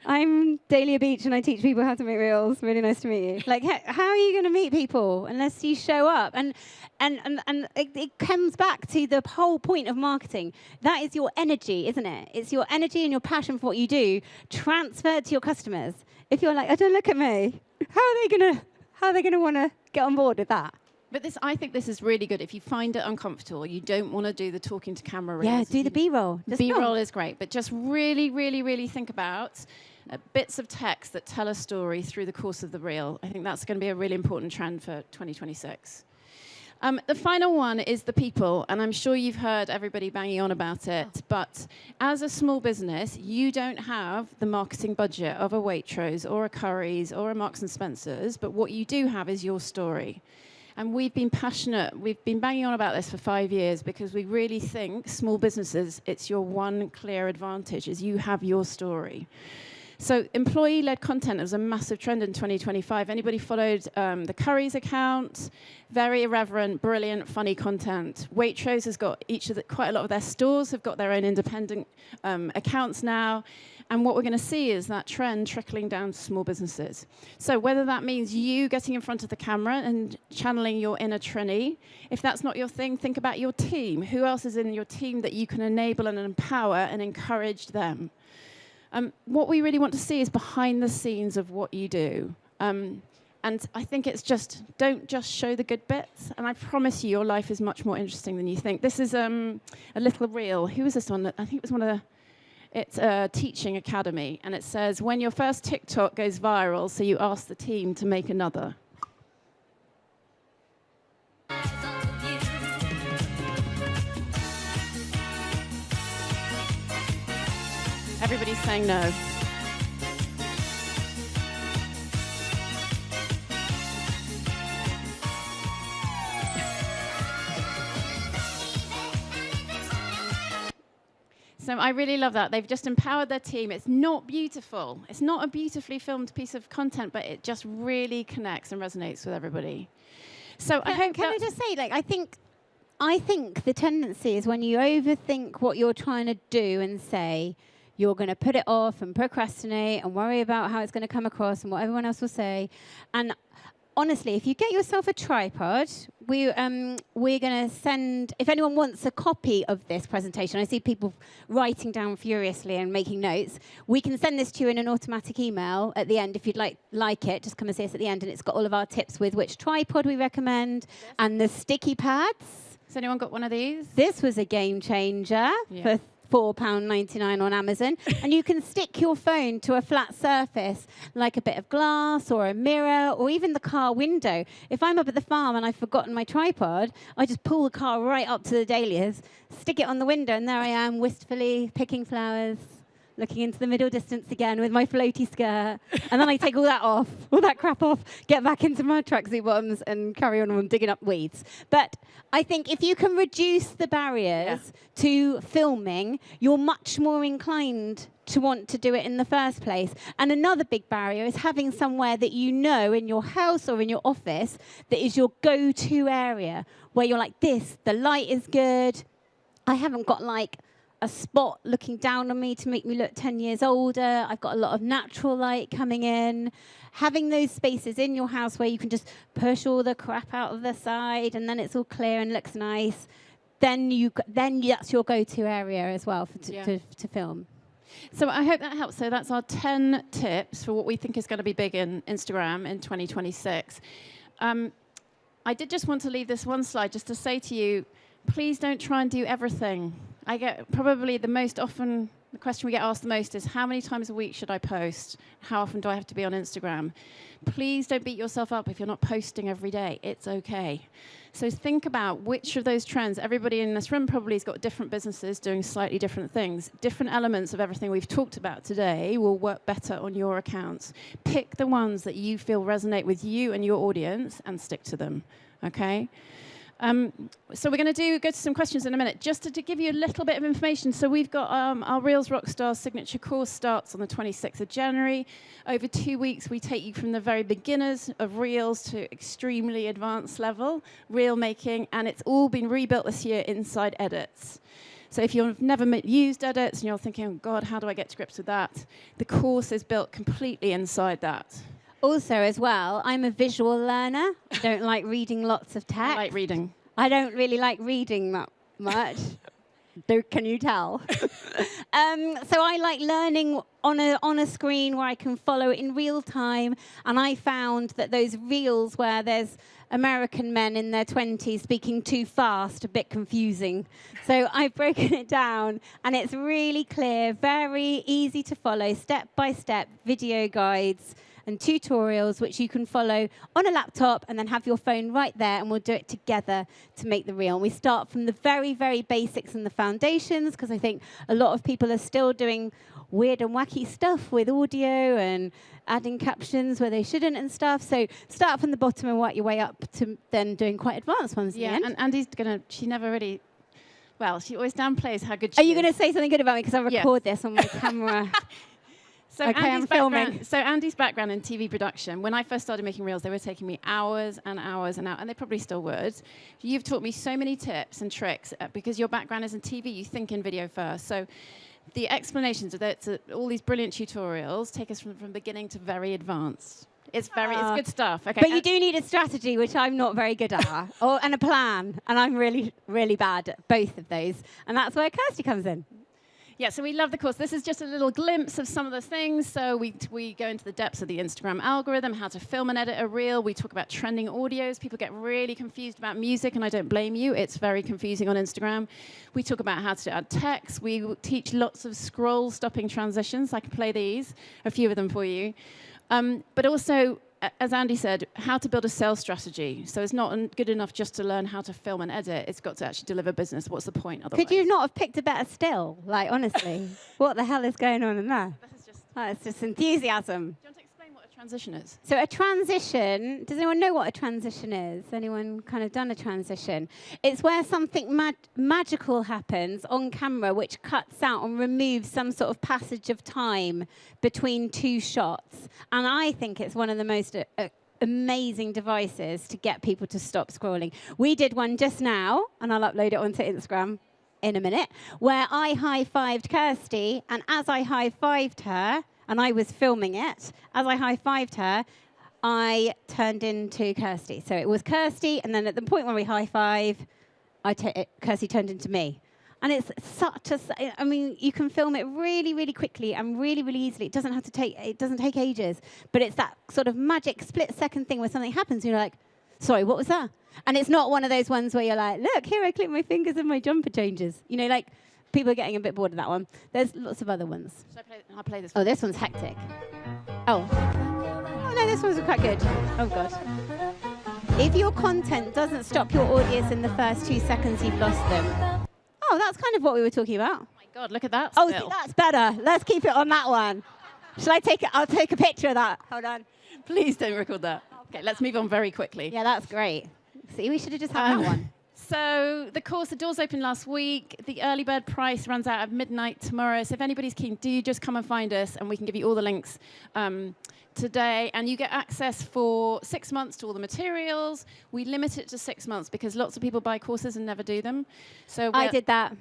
I'm Dahlia Beach and I teach people how to make reels. Really nice to meet you. Like, how are you going to meet people unless you show up? And it comes back to the whole point of marketing. That is your energy, isn't it? It's your energy and your passion for what you do transferred to your customers. If you're like, oh, don't look at me, how are they gonna want to get on board with that? But I think this is really good. If you find it uncomfortable, you don't want to do the talking to camera reels. Yeah, do the B-roll. B-roll is great, but just really, really, really think about bits of text that tell a story through the course of the reel. I think that's going to be a really important trend for 2026. The final one is the people, and I'm sure you've heard everybody banging on about it, but as a small business, you don't have the marketing budget of a Waitrose or a Currys or a Marks and Spencer's, but what you do have is your story. And we've been passionate, we've been banging on about this for 5 years because we really think small businesses, it's your one clear advantage, is you have your story. So employee-led content was a massive trend in 2025. Anybody followed the Currys account? Very irreverent, brilliant, funny content. Waitrose has got quite a lot of their stores have got their own independent accounts now. And what we're going to see is that trend trickling down to small businesses. So whether that means you getting in front of the camera and channeling your inner Trini, if that's not your thing, think about your team. Who else is in your team that you can enable and empower and encourage them? What we really want to see is behind the scenes of what you do. And I think it's just, don't just show the good bits. And I promise you, your life is much more interesting than you think. This is a little reel. Who was this one? I think it was one of the, it's a teaching academy. And it says, when your first TikTok goes viral, so you ask the team to make another. Everybody's saying no. So I really love that. They've just empowered their team. It's not beautiful. It's not a beautifully filmed piece of content, but it just really connects and resonates with everybody. So I hope Can I just say, like, I think the tendency is when you overthink what you're trying to do and say, you're going to put it off and procrastinate and worry about how it's going to come across and what everyone else will say. And honestly, if you get yourself a tripod, we're going to send, if anyone wants a copy of this presentation, I see people writing down furiously and making notes, we can send this to you in an automatic email at the end if you'd like it. Just come and see us at the end, and it's got all of our tips with which tripod we recommend and the sticky pads. Has anyone got one of these? This was a game changer for £4.99 on Amazon, and you can stick your phone to a flat surface like a bit of glass or a mirror or even the car window. If I'm up at the farm and I've forgotten my tripod, I just pull the car right up to the dahlias, stick it on the window, and there I am wistfully picking flowers, looking into the middle distance again with my floaty skirt. And then I take all that crap off, get back into my tracksuit bottoms and carry on digging up weeds. But I think if you can reduce the barriers to filming, you're much more inclined to want to do it in the first place. And another big barrier is having somewhere that you know in your house or in your office that is your go-to area where you're like, the light is good. I haven't got like a spot looking down on me to make me look 10 years older. I've got a lot of natural light coming in. Having those spaces in your house where you can just push all the crap out of the side and then it's all clear and looks nice, then that's your go-to area as well to film. So I hope that helps. So that's our 10 tips for what we think is going to be big in Instagram in 2026. I did just want to leave this one slide just to say to you, please don't try and do everything. I get probably the most often The question we get asked the most is, how many times a week should I post? How often do I have to be on Instagram? Please don't beat yourself up if you're not posting every day. It's okay. So think about which of those trends. Everybody in this room probably has got different businesses doing slightly different things. Different elements of everything we've talked about today will work better on your accounts. Pick the ones that you feel resonate with you and your audience and stick to them, okay? So we're going to go to some questions in a minute. Just to give you a little bit of information, so we've got our Reels Rockstars signature course starts on the 26th of January. Over 2 weeks, we take you from the very beginners of Reels to extremely advanced level, reel making, and it's all been rebuilt this year inside edits. So if you've never used edits and you're thinking, oh God, how do I get to grips with that? The course is built completely inside that. Also, as well, I'm a visual learner. I don't like reading lots of text. I like reading. I don't really like reading that much. Can you tell? So I like learning on a screen where I can follow it in real time. And I found that those reels where there's American men in their 20s speaking too fast, a bit confusing. So I've broken it down, and it's really clear, very easy to follow, step-by-step video guides and tutorials which you can follow on a laptop and then have your phone right there, and we'll do it together to make the reel. And we start from the very, very basics and the foundations, because I think a lot of people are still doing weird and wacky stuff with audio and adding captions where they shouldn't and stuff. So start from the bottom and work your way up to then doing quite advanced ones. Yeah, and Andie's she never really, well, she always downplays how good she is. is. Are you going to say something good about me? Because I record this on my camera. So okay, I'm filming. So Andie's background in TV production, when I first started making reels, they were taking me hours and hours and hours, and they probably still would. You've taught me so many tips and tricks because your background is in TV, you think in video first. So the explanations of that, all these brilliant tutorials take us from beginning to very advanced. It's good stuff. Okay. But you do need a strategy, which I'm not very good at, and a plan, and I'm really, really bad at both of those. And that's where Kirsty comes in. Yeah, so we love the course. This is just a little glimpse of some of the things. So we go into the depths of the Instagram algorithm, how to film and edit a reel. We talk about trending audios. People get really confused about music, and I don't blame you. It's very confusing on Instagram. We talk about how to add text. We teach lots of scroll-stopping transitions. I can play these, a few of them for you. But also, as Andie said, how to build a sales strategy. So it's not good enough just to learn how to film and edit. It's got to actually deliver business. What's the point otherwise? Could you not have picked a better still? Like, honestly, what the hell is going on in there? It's just enthusiasm. Do you want to explain what a transition is? So a transition, does anyone know what a transition is? Anyone kind of done a transition? It's where something magical happens on camera which cuts out and removes some sort of passage of time between two shots. And I think it's one of the most amazing devices to get people to stop scrolling. We did one just now, and I'll upload it onto Instagram in a minute, where I high-fived Kirsty, and as I high-fived her, and I was filming it, as I high-fived her, I turned into Kirsty. So it was Kirsty, and then at the point where we high-five, Kirsty turned into me. And it's such a, I mean, you can film it really, really quickly and really, really easily. It doesn't take ages. But it's that sort of magic split-second thing where something happens, and you're like, sorry, what was that? And it's not one of those ones where you're like, look, here I click my fingers and my jumper changes. You know, like, people are getting a bit bored of that one. There's lots of other ones. I'll play this one. Oh, this one's hectic. Oh, no, this one's quite good. Oh, God. If your content doesn't stop your audience in the first 2 seconds, you've lost them. Oh, that's kind of what we were talking about. Oh, my God, look at that. Oh, see, that's better. Let's keep it on that one. Shall I take it? I'll take a picture of that. Hold on. Please don't record that. Okay, let's move on very quickly. Yeah, that's great. See, we should have just had that one. So the course, the doors opened last week. The early bird price runs out at midnight tomorrow. So if anybody's keen, do just come and find us, and we can give you all the links today. And you get access for 6 months to all the materials. We limit it to 6 months because lots of people buy courses and never do them. So I did that.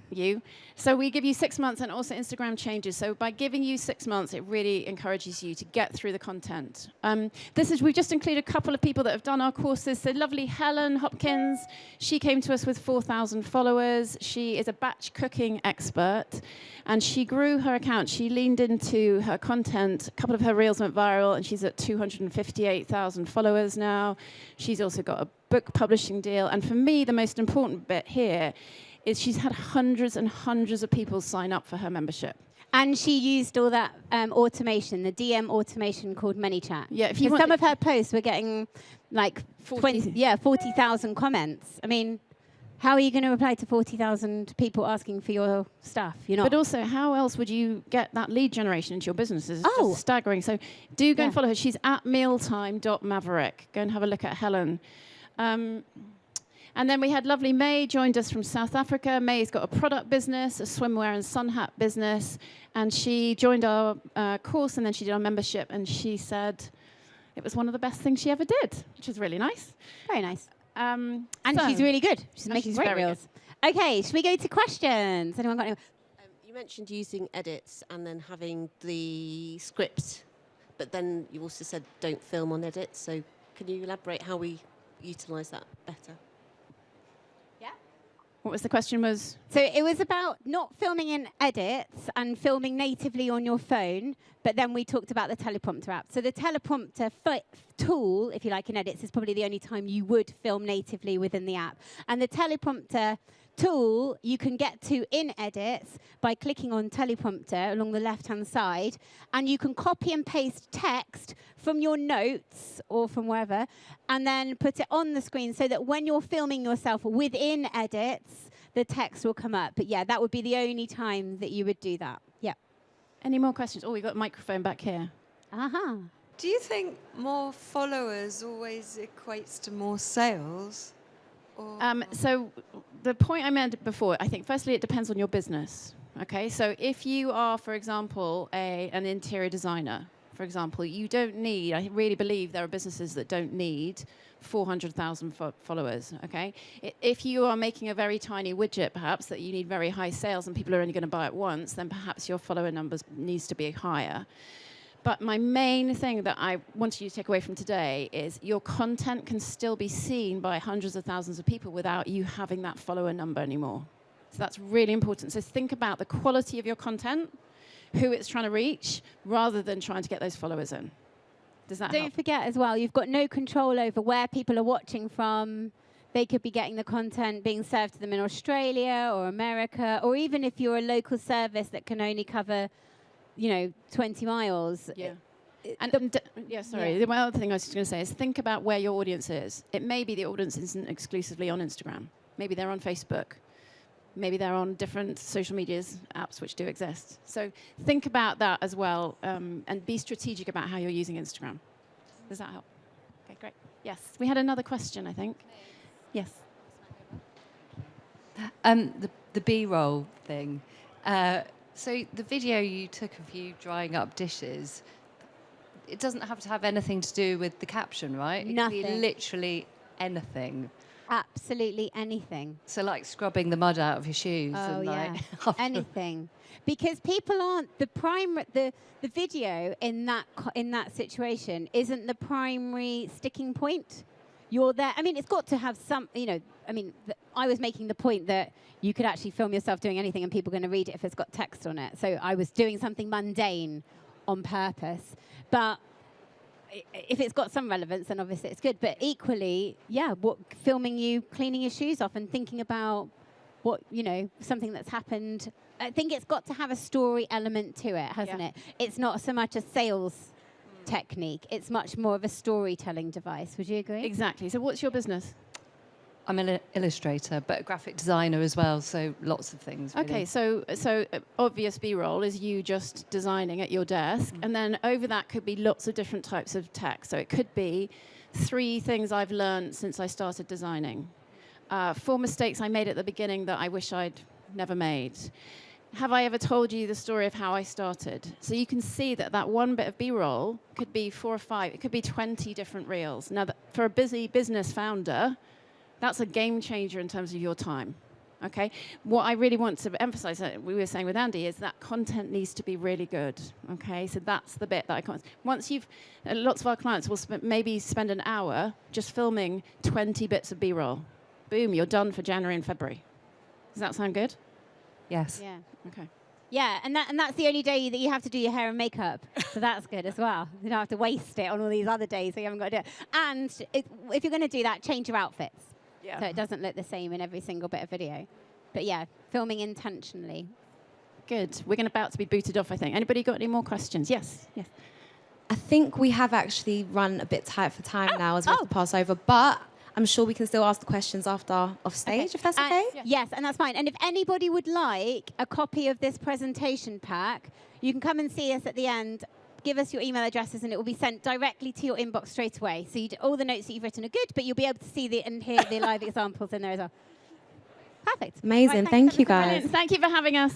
So we give you 6 months, and also Instagram changes. So by giving you 6 months, it really encourages you to get through the content. We've just included a couple of people that have done our courses. So lovely Helen Hopkins, she came to us with 4,000 followers. She is a batch cooking expert, and she grew her account. She leaned into her content. A couple of her reels went viral, and she's at 258,000 followers now. She's also got a book publishing deal. And for me, the most important bit here is she's had hundreds and hundreds of people sign up for her membership. And she used all that automation, the DM automation called ManyChat. Yeah, if you 'Cause want some of her posts were getting like 40,000 comments. I mean, how are you going to reply to 40,000 people asking for your stuff? You're not. But also, how else would you get that lead generation into your business? It's Oh. just staggering. So do go and Yeah. follow her. She's at mealtime.maverick. Go and have a look at Helen. And then we had lovely May joined us from South Africa. May's got a product business, a swimwear and sun hat business. And she joined our course, and then she did our membership. And she said it was one of the best things she ever did, which was really nice. Very nice. And And she's really good. She's And making she's great very reels. Okay, should we go to questions? Anyone got any? You mentioned using edits and then having the script, but then you also said don't film on edits. So can you elaborate how we utilise that better? What was the question was? So it was about not filming in edits and filming natively on your phone, but then we talked about the teleprompter app. So the teleprompter tool, if you like, in edits is probably the only time you would film natively within the app. And the teleprompter tool you can get to in edits by clicking on teleprompter along the left-hand side, and you can copy and paste text from your notes or from wherever, and then put it on the screen so that when you're filming yourself within edits, the text will come up. But yeah, that would be the only time that you would do that. Yeah. Any more questions? Oh, we've got a microphone back here. Uh-huh. Do you think more followers always equates to more sales? Or So the point I made before, I think firstly it depends on your business. Okay, so if you are, for example, an interior designer, for example, you don't need, I really believe there are businesses that don't need 400,000 followers, okay? If you are making a very tiny widget, perhaps, that you need very high sales and people are only going to buy it once, then perhaps your follower numbers needs to be higher. But my main thing that I want you to take away from today is your content can still be seen by hundreds of thousands of people without you having that follower number anymore. So that's really important. So think about the quality of your content, who it's trying to reach, rather than trying to get those followers in. Does that help? Don't forget as well, you've got no control over where people are watching from. They could be getting the content being served to them in Australia or America, or even if you're a local service that can only cover 20 miles. Yeah. The one other thing I was just going to say is think about where your audience is. It may be the audience isn't exclusively on Instagram. Maybe they're on Facebook. Maybe they're on different social medias apps which do exist. So think about that as well, and be strategic about how you're using Instagram. Does that help? Okay, great. Yes, we had another question, I think. Yes. The B-roll thing. So the video you took of you drying up dishes, it doesn't have to have anything to do with the caption, right? It Nothing. can be literally anything. Absolutely anything. So like scrubbing the mud out of your shoes. Oh, and yeah. like Anything. Because people aren't the video in that situation isn't the primary sticking point. You're there. I mean, it's got to have some, I was making the point that you could actually film yourself doing anything and people are going to read it if it's got text on it. So I was doing something mundane on purpose. But if it's got some relevance, then obviously it's good. But equally, filming you cleaning your shoes off and thinking about what, something that's happened. I think it's got to have a story element to it, hasn't it? It's not so much a sales technique. It's much more of a storytelling device. Would you agree? Exactly. So what's your business? I'm an illustrator, but a graphic designer as well, so lots of things. Really. Okay, so obvious B-roll is you just designing at your desk, and then over that could be lots of different types of text. So it could be 3 things I've learned since I started designing, 4 mistakes I made at the beginning that I wish I'd never made. Have I ever told you the story of how I started? So you can see that one bit of B-roll could be 4 or 5, it could be 20 different reels. Now, for a busy business founder, that's a game changer in terms of your time, okay? What I really want to emphasize, that we were saying with Andie, is that content needs to be really good, okay? So that's the bit that I can't... Once lots of our clients will maybe spend an hour just filming 20 bits of B-roll. Boom, you're done for January and February. Does that sound good? Yes. Yeah. Okay. Yeah, and that's the only day that you have to do your hair and makeup. So that's good as well. You don't have to waste it on all these other days, so you haven't got to do it. And if you're going to do that, change your outfits. Yeah. So it doesn't look the same in every single bit of video. But yeah, filming intentionally. Good. We're about to be booted off, I think. Anybody got any more questions? Yes. Yes. I think we have actually run a bit tight for time now as we have to pass over, but I'm sure we can still ask the questions after off stage, if that's okay. Yes, and that's fine. And if anybody would like a copy of this presentation pack, you can come and see us at the end. Give us your email addresses and it will be sent directly to your inbox straight away. So all the notes that you've written are good, but you'll be able to see and hear the live examples in there as well. Perfect. Amazing. Right, Thank you, guys. Brilliant. Thank you for having us.